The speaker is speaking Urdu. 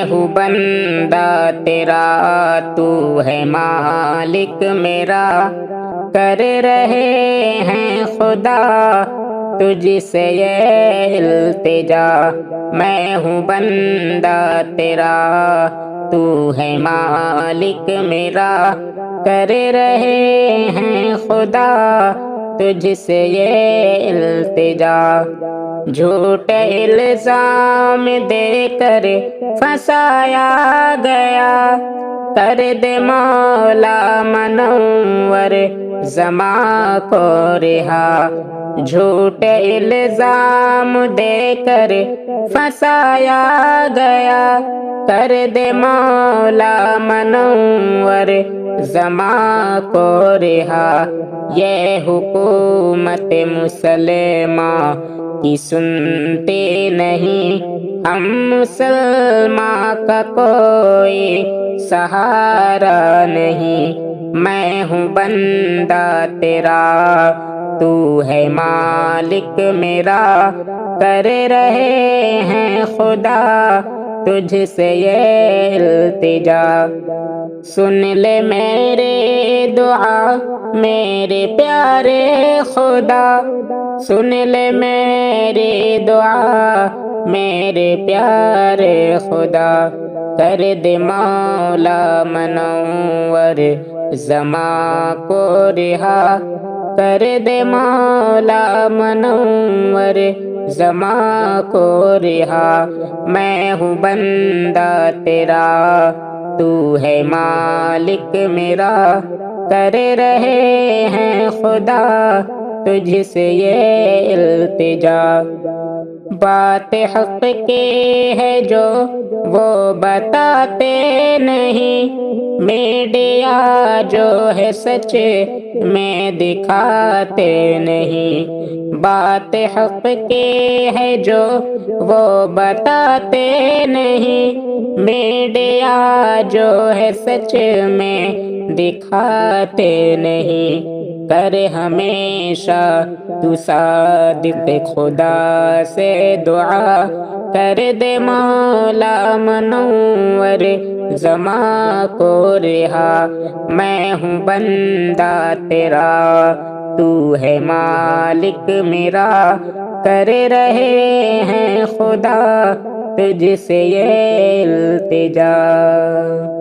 میں ہوں بندہ تیرا، تو ہے مالک میرا، کر رہے ہیں خدا تجھ سے یہ التجا۔ میں ہوں بندہ تیرا، تو ہے مالک میرا، کر رہے ہیں خدا تجھ سے یہ التجا۔ جھوٹے الزام دے کر پھنسایا گیا، کر دے مولا منور زماں کو رہا۔ جھوٹے الزام دے کر پھنسایا گیا، کر دے مولا منور زماں کو رہا۔ یہ حکومت مسلمہ کی سنتے نہیں، ہم مسلمان کا کوئی سہارا نہیں۔ میں ہوں بندہ تیرا، تو ہے مالک میرا، کر رہے ہیں خدا تجھ سے یہ التجا۔ سن لے میرے دعا میرے پیارے خدا، سن لے میری دعا میرے پیارے خدا، کر دے مولا منور زماں کو رہا، کر دے مولا منور زماں کو رہا۔ میں ہوں بندہ تیرا، تو ہے مالک میرا، کر رہے ہیں خدا تجھ سے یہ التجا۔ بات حق کی ہے جو وہ بتاتے نہیں، میڈیا جو ہے سچ میں دکھاتے نہیں۔ بات حق کی ہے جو وہ بتاتے نہیں، میڈیا جو ہے سچ میں دکھاتے نہیں۔ کر ہمیشہ تو صادق خدا سے دعا، کر دے مولا منور زماں کو رہا۔ میں ہوں بندہ تیرا، تو ہے مالک میرا، کر رہے ہیں خدا تجھ سے یہ التجا۔